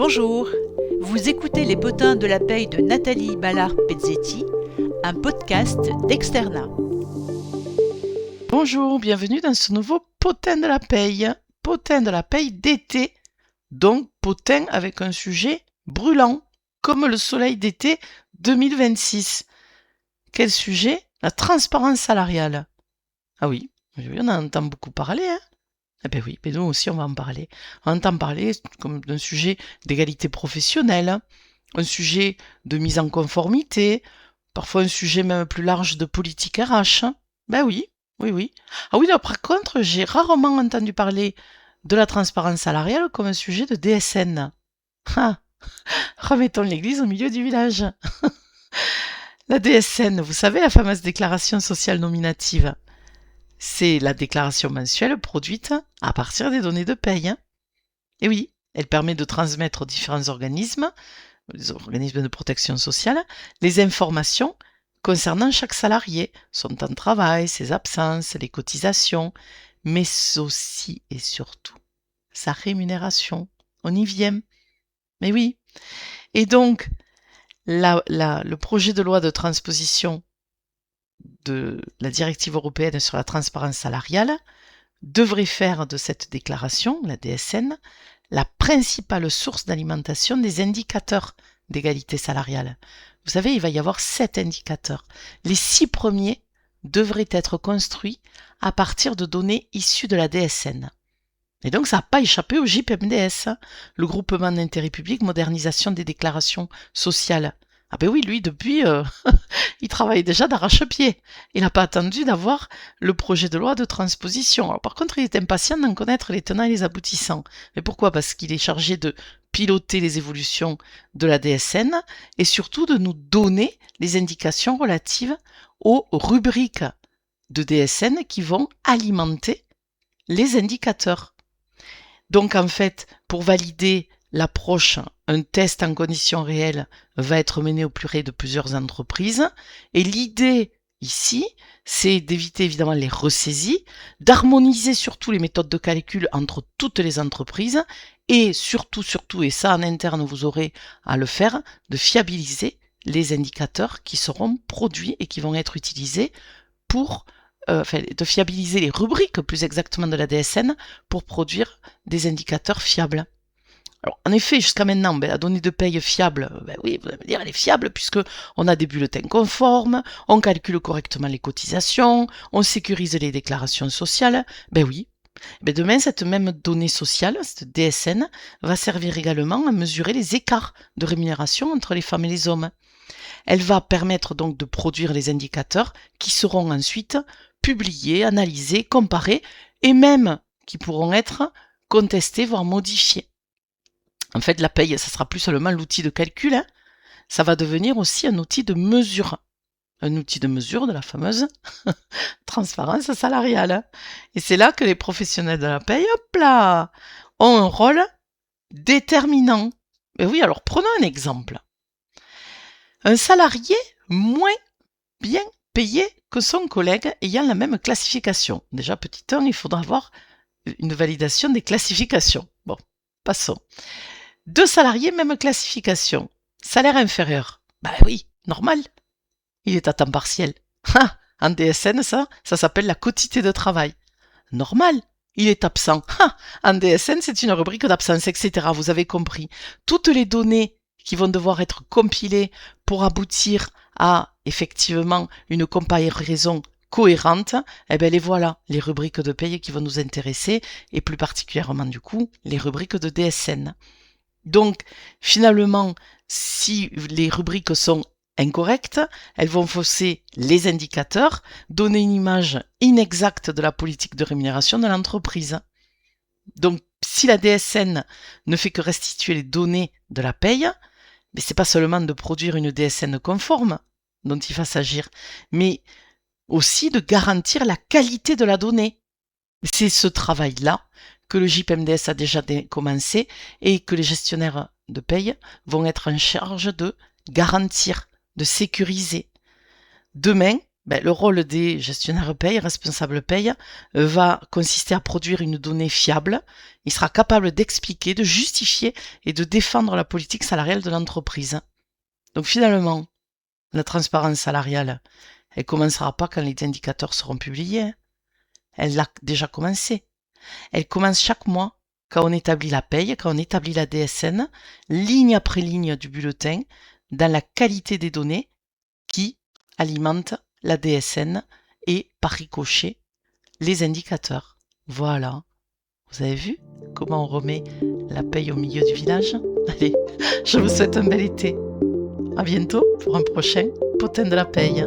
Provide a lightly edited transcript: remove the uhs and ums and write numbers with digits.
Bonjour, vous écoutez Les Potins de la Paye de Nathalie Ballard-Pezzetti, un podcast d'Externa. Bonjour, bienvenue dans ce nouveau potin de la paye d'été, donc potin avec un sujet brûlant, comme le soleil d'été 2026. Quel sujet? La transparence salariale. Ah oui, on en entend beaucoup parler, hein. Eh ben oui, mais nous aussi on va en parler. On entend parler comme d'un sujet d'égalité professionnelle, un sujet de mise en conformité, parfois un sujet même plus large de politique RH. Ben oui, oui. Ah oui, là, par contre, j'ai rarement entendu parler de la transparence salariale comme un sujet de DSN. Ah, remettons l'église au milieu du village. La DSN, vous savez, la fameuse déclaration sociale nominative. C'est la déclaration mensuelle produite à partir des données de paye. Et oui, elle permet de transmettre aux différents organismes, les organismes de protection sociale, les informations concernant chaque salarié, son temps de travail, ses absences, les cotisations, mais aussi et surtout sa rémunération. On y vient. Mais oui. Et donc, le projet de loi de transposition de la directive européenne sur la transparence salariale devrait faire de cette déclaration, la DSN, la principale source d'alimentation des indicateurs d'égalité salariale. Vous savez, il va y avoir 7 indicateurs. Les 6 premiers devraient être construits à partir de données issues de la DSN. Et donc, ça n'a pas échappé au JPMDS, le groupement d'intérêt public modernisation des déclarations sociales. Ah ben oui, lui, depuis, il travaille déjà d'arrache-pied. Il n'a pas attendu d'avoir le projet de loi de transposition. Alors, par contre, il est impatient d'en connaître les tenants et les aboutissants. Mais pourquoi? Parce qu'il est chargé de piloter les évolutions de la DSN et surtout de nous donner les indications relatives aux rubriques de DSN qui vont alimenter les indicateurs. Donc, en fait, pour valider l'approche, un test en conditions réelles va être mené au plus près de plusieurs entreprises. Et l'idée ici, c'est d'éviter évidemment les ressaisies, d'harmoniser surtout les méthodes de calcul entre toutes les entreprises et surtout, et ça en interne vous aurez à le faire, de fiabiliser les indicateurs qui seront produits et qui vont être utilisés pour de fiabiliser les rubriques plus exactement de la DSN pour produire des indicateurs fiables. Alors, en effet, jusqu'à maintenant, la donnée de paye fiable, oui, vous allez me dire, elle est fiable puisque on a des bulletins conformes, on calcule correctement les cotisations, on sécurise les déclarations sociales. Ben oui. Demain, cette même donnée sociale, cette DSN, va servir également à mesurer les écarts de rémunération entre les femmes et les hommes. Elle va permettre donc de produire les indicateurs qui seront ensuite publiés, analysés, comparés et même qui pourront être contestés, voire modifiés. En fait, la paye, ça sera plus seulement l'outil de calcul, hein. Ça va devenir aussi un outil de mesure. Un outil de mesure de la fameuse transparence salariale. Et c'est là que les professionnels de la paye, hop là, ont un rôle déterminant. Et oui, alors prenons un exemple. Un salarié moins bien payé que son collègue ayant la même classification. Déjà, petit 1, il faudra avoir une validation des classifications. Bon, passons. 2 salariés, même classification. Salaire inférieur. Ben oui, normal. Il est à temps partiel. En DSN, ça s'appelle la quotité de travail. Normal. Il est absent. En DSN, c'est une rubrique d'absence, etc. Vous avez compris. Toutes les données qui vont devoir être compilées pour aboutir à, effectivement, une comparaison cohérente, les voilà, les rubriques de paye qui vont nous intéresser, et plus particulièrement, du coup, les rubriques de DSN. Donc, finalement, si les rubriques sont incorrectes, elles vont fausser les indicateurs, donner une image inexacte de la politique de rémunération de l'entreprise. Donc, si la DSN ne fait que restituer les données de la paye, mais c'est pas seulement de produire une DSN conforme dont il va s'agir, mais aussi de garantir la qualité de la donnée. C'est ce travail-là que le JPMDS a déjà commencé et que les gestionnaires de paye vont être en charge de garantir, de sécuriser. Demain, Le rôle des gestionnaires paye, responsables paye, va consister à produire une donnée fiable. Il sera capable d'expliquer, de justifier et de défendre la politique salariale de l'entreprise. Donc finalement, la transparence salariale, elle commencera pas quand les indicateurs seront publiés. Elle a déjà commencé. Elle commence chaque mois quand on établit la paye, quand on établit la DSN, ligne après ligne du bulletin, dans la qualité des données qui alimentent la DSN et par ricochet les indicateurs. Voilà. Vous avez vu comment on remet la paye au milieu du village? Allez, je vous souhaite un bel été. À bientôt pour un prochain potin de la paye.